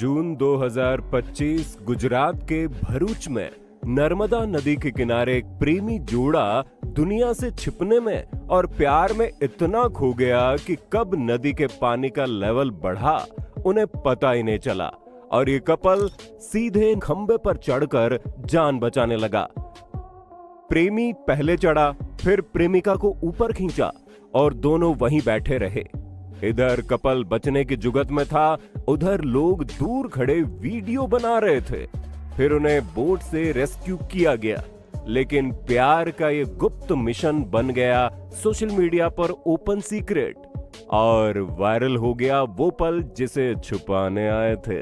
जून 2025 गुजरात के भरूच में नर्मदा नदी के किनारे एक प्रेमी जोड़ा दुनिया से छिपने में और प्यार में इतना खो गया कि कब नदी के पानी का लेवल बढ़ा उन्हें पता ही नहीं चला और ये कपल सीधे खंबे पर चढ़कर जान बचाने लगा। प्रेमी पहले चढ़ा, फिर प्रेमिका को ऊपर खींचा और दोनों वहीं बैठे रहे। इधर कपल बचने की जुगत में था, उधर लोग दूर खड़े वीडियो बना रहे थे। फिर उन्हें बोट से रेस्क्यू किया गया, लेकिन प्यार का ये गुप्त मिशन बन गया सोशल मीडिया पर ओपन सीक्रेट और वायरल हो गया वो पल जिसे छुपाने आए थे।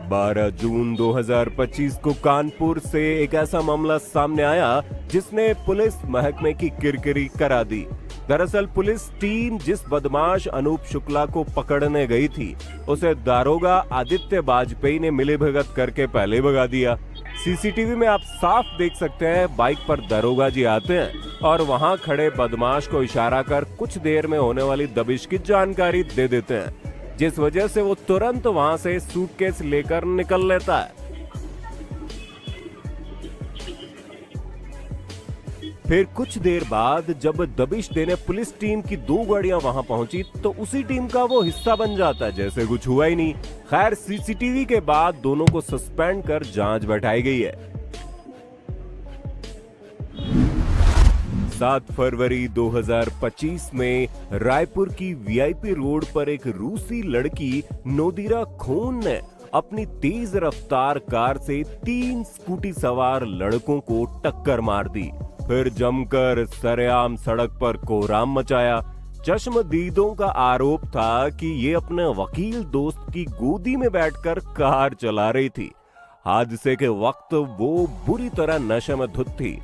12 जून 2025 को कानपुर से एक ऐसा मामला सामने आया जिसने पुलिस महकमे की किरकिरी करा दी। दरअसल पुलिस टीम जिस बदमाश अनूप शुक्ला को पकड़ने गई थी, उसे दारोगा आदित्य वाजपेयी ने मिलीभगत करके पहले भगा दिया। सीसीटीवी में आप साफ देख सकते हैं, बाइक पर दारोगा जी आते हैं और वहां खड़े बदमाश को इशारा कर कुछ देर में होने वाली दबिश की जानकारी दे देते हैं, जिस वजह से वो तुरंत वहां से सूटकेस लेकर निकल लेता है। फिर कुछ देर बाद जब दबिश देने पुलिस टीम की 2 गाड़ियां वहां पहुंची तो उसी टीम का वो हिस्सा बन जाता, जैसे कुछ हुआ ही नहीं। खैर, सीसीटीवी के बाद दोनों को सस्पेंड कर जांच बैठाई गई है। 7 फरवरी 2025 में रायपुर की वीआईपी रोड पर एक रूसी लड़की नोदिरा खून ने अपनी तेज रफ्तार कार से 3 स्कूटी सवार लड़कों को टक्कर मार दी, फिर जमकर सरेआम सड़क पर कोहराम मचाया। चश्मदीदों का आरोप था कि ये अपने वकील दोस्त की गोदी में बैठकर कार चला रही थी। हादसे के वक्त वो बुरी तरह नशे में धुत थी।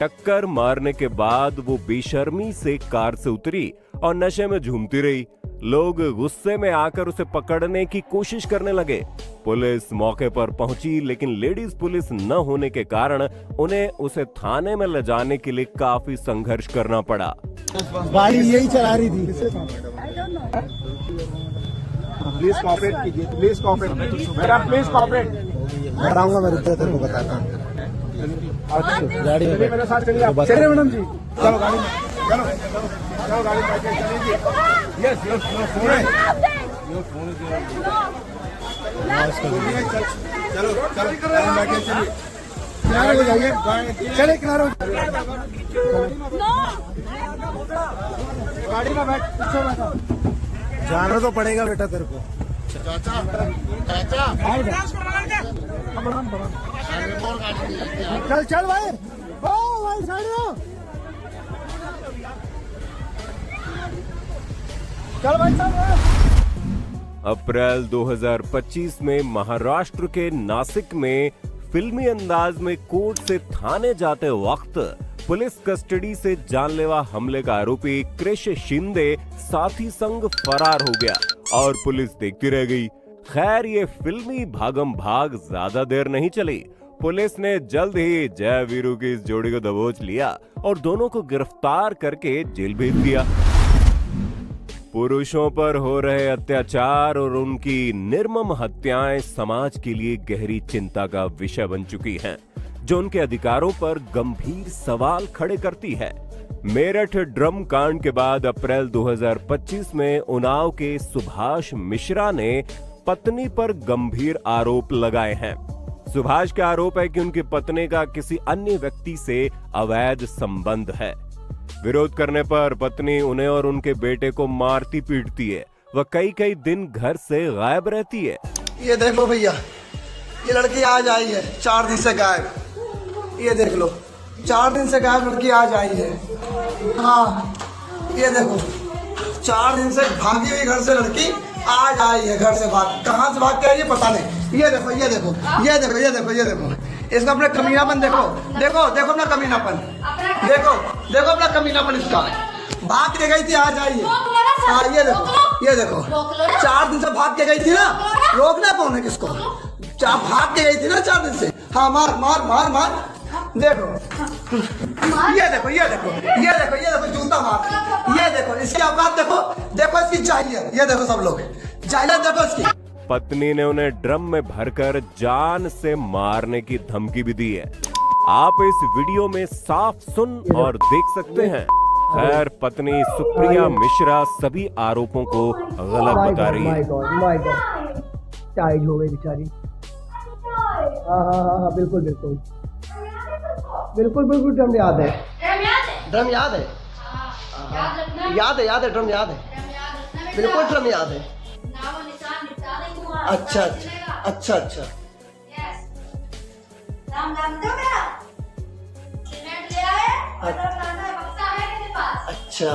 टक्कर मारने के बाद वो बेशर्मी से कार से उतरी और नशे में झूमती रही। लोग गुस्से में आकर उसे पकड़ने की कोशिश करने लगे। पुलिस मौके पर पहुंची, लेकिन लेडीज पुलिस न होने के कारण उन्हें उसे थाने में ले जाने के लिए काफी संघर्ष करना पड़ा। गाड़ी यही चला रही थी। प्लीज कोऑपरेट कीजिए, प्लीज कोऑपरेट, प्लीज कोऑपरेट। बताऊंगा मैं, रुक तेरे को बताता हूँ। अच्छा, गाड़ी में मेरे साथ चलिए आप। चलिए मैडम जी, चलो गाड़ी में, चलो चलो गाड़ी में बैठे चलिए। Yes yes, your phone is चलो चलो बैठे चलिए, किनारे हो जाइए, चले किनारे हो। गाड़ी में बैठ, पीछे बैठो। जाना तो पड़ेगा बेटा तेरे को। चाचा चाचा चल चल भाई, ओ भाई साइड हो, चल भाई चल। अप्रैल 2025 में महाराष्ट्र के नासिक में फिल्मी अंदाज में कोर्ट से थाने जाते वक्त पुलिस कस्टडी से जानलेवा हमले का आरोपी कृष शिंदे साथी संग फरार हो गया और पुलिस देखती रह गई। खैर, ये फिल्मी भागम भाग ज्यादा देर नहीं चली। पुलिस ने जल्द ही जय वीरू की इस जोड़ी को दबोच लिया और दोनों को गिरफ्तार करके जेल भेज दिया। पुरुषों पर हो रहे अत्याचार और उनकी निर्मम हत्याएं समाज के लिए गहरी चिंता का विषय बन चुकी हैं, जो उनके अधिकारों पर गंभीर सवाल खड़े करती है। मेरठ ड्रम कांड के बाद अप्रैल 2025 में उन्नाव के सुभाष मिश्रा ने पत्नी पर गंभीर आरोप लगाए हैं। सुभाष का आरोप है कि उनकी पत्नी का किसी अन्य व्यक्ति से अवैध संबंध है। विरोध करने पर पत्नी उन्हें और उनके बेटे को मारती पीटती है। वह कई दिन घर से गायब रहती है। ये देखो भैया, ये लड़की आज आई है 4 दिन से गायब। ये देख लो, 4 दिन से गायब लड़की आज आई है। हाँ, ये देखो, 4 दिन से भागी हुई घर से लड़की आज आई है घर से भाग। कहाँ से भाग के आई है पता नहीं। ये देखो ये देखो ये देखो ये देखो ये देखो, इसका अपना कमीनापन देखो, देखो देखो अपना कमीनापन, देखो देखो अपना कमीनापन इसका। भाग के गई थी आज आई है। हाँ, ये देखो 4 दिन से भाग के गई थी ना। रोकना कौन है किसको? भाग के गई थी ना 4 दिन से। हाँ, मार मार मार मार। देखो ये देखो ये देखो ये देखो ये देखो जूता मार। ये देखो इसकी औकात देखो, देखो इसकी चाहिए। ये देखो सब लोग, जाइए देखो इसकी। पत्नी ने उन्हें ड्रम में भरकर जान से मारने की धमकी भी दी है। आप इस वीडियो में साफ सुन और देख सकते हैं। खैर, पत्नी सुप्रिया मिश्रा सभी आरोपों को गलत बता रही है। टाइड हो गई बेचारी। हाँ, बिल्कुल बिल्कुल बिल्कुल बिल्कुल ड्रम याद है। ड्रम याद है? याद है ड्रम याद है, बिल्कुल ड्रम याद है। अच्छा अच्छा अच्छा अच्छा। अच्छा,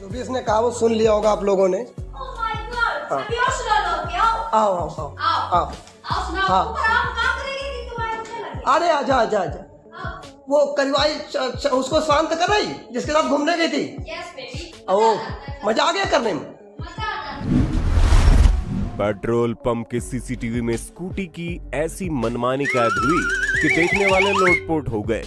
जो भी इसने कहा वो सुन लिया होगा आप लोगों ने। आओ आओ आओ आओ। हाँ, अरे आजा आजा आजा। वो करवाई उसको शांत कर रही जिसके साथ घूमने गई थी। ओ, मजा आ गया करने में। पेट्रोल पंप के सीसीटीवी में स्कूटी की ऐसी मनमानी कैद हुई कि देखने वाले लोटपोट हो गए।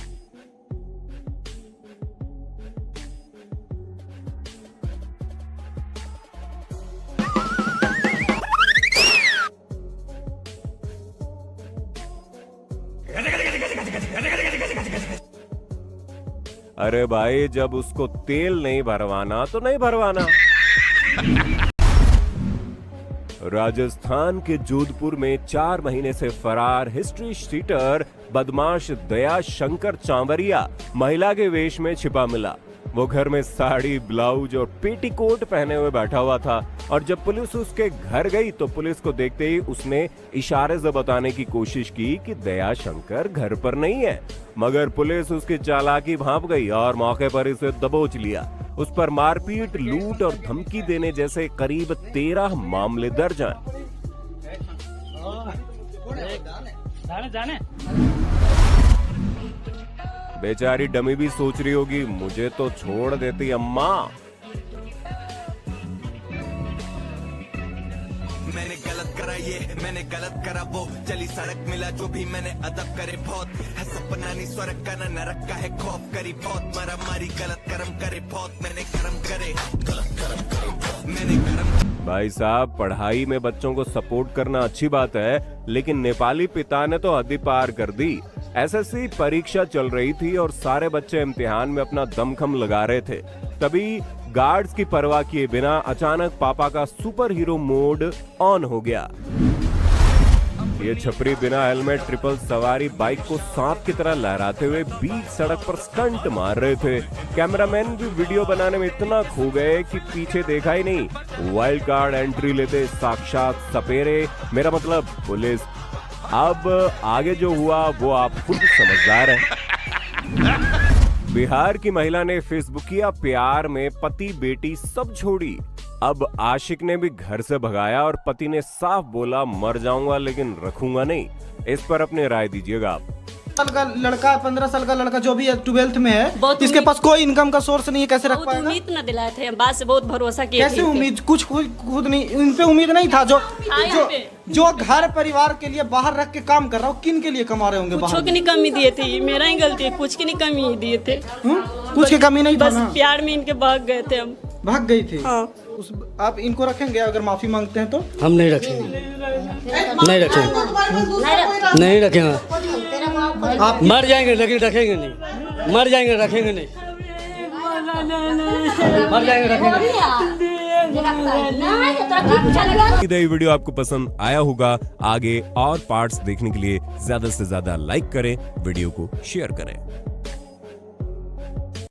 अरे भाई, जब उसको तेल नहीं भरवाना तो नहीं भरवाना। राजस्थान के जोधपुर में 4 महीने से फरार हिस्ट्री शीटर बदमाश दया शंकर चांवरिया महिला के वेश में छिपा मिला। वो घर में साड़ी, ब्लाउज और पेटीकोट पहने हुए बैठा हुआ था और जब पुलिस उसके घर गई तो पुलिस को देखते ही उसने इशारे से बताने की कोशिश की कि दया शंकर घर पर नहीं है, मगर पुलिस उसकी चालाकी भांप गई और मौके पर इसे दबोच लिया। उस पर मारपीट, लूट और धमकी देने जैसे करीब 13 मामले दर्ज हैं। बेचारी डमी भी सोच रही होगी, मुझे तो छोड़ देती अम्मा। मैंने गलत करा ये, मैंने गलत करा वो, चली सड़क मिला जो भी मैंने अदब करे बहुत, है सपना नहीं स्वर्ग का न नरक का है खौफ करी बहुत, मारा मारी गलत कर्म करे बहुत, मैंने कर्म करे गलत कर्म करे बहुत, मैंने कर्म। भाई साहब, पढ़ाई में बच्चों को सपोर्ट करना अच्छी बात है, लेकिन नेपाली पिता ने तो हद ही पार कर दी। एसएससी परीक्षा चल रही थी और सारे बच्चे इम्तिहान में अपना दमखम लगा रहे थे, तभी गार्ड्स की परवाह किए बिना अचानक पापा का सुपर हीरो मोड ऑन हो गया। ये छपरी बिना हेलमेट ट्रिपल सवारी बाइक को सांप की तरह लहराते हुए बीच सड़क पर स्टंट मार रहे थे। कैमरामैन भी वीडियो बनाने में इतना खो गए कि पीछे देखा ही नहीं। वाइल्ड कार्ड एंट्री लेते साक्षात सपेरे, मेरा मतलब पुलिस। अब आगे जो हुआ वो आप खुद समझदार हैं। बिहार की महिला ने फेसबुकिया प्यार में पति बेटी सब छोड़ी। अब आशिक ने भी घर से भगाया और पति ने साफ बोला, मर जाऊंगा लेकिन रखूंगा नहीं। इस पर अपनी राय दीजिएगा आप। साल का लड़का, 15 साल का लड़का जो भी है 12th में है, इसके पास कोई इनकम का सोर्स नहीं है, कैसे रख पाएगा? उम्मीद न दिलाए थे, बात से बहुत भरोसा किया। कैसे उम्मीद? कुछ खुद नहीं, इन पे उम्मीद नहीं था। जो घर परिवार के लिए बाहर रख के काम कर रहा हूँ, किन के लिए कमा रहे होंगे? कुछ की नहीं कमी दिए थे, मेरा ही गलती है, कुछ की नहीं कमी दिए थे। कुछ की कमी नहीं था बस प्यार में इनके भाग गए थे हम। भाग गई थी? हाँ। आप इनको रखेंगे अगर माफी मांगते हैं तो? हम नहीं रखेंगे, नहीं रखेंगे, नहीं रखेंगे। आप मर जाएंगे लेकिन रखेंगे नहीं, मर जाएंगे रखेंगे नहीं, मर जाएंगे रखेंगे। ये वीडियो आपको पसंद आया होगा। आगे और पार्ट्स देखने के लिए ज्यादा से ज्यादा लाइक करें, वीडियो को शेयर करें।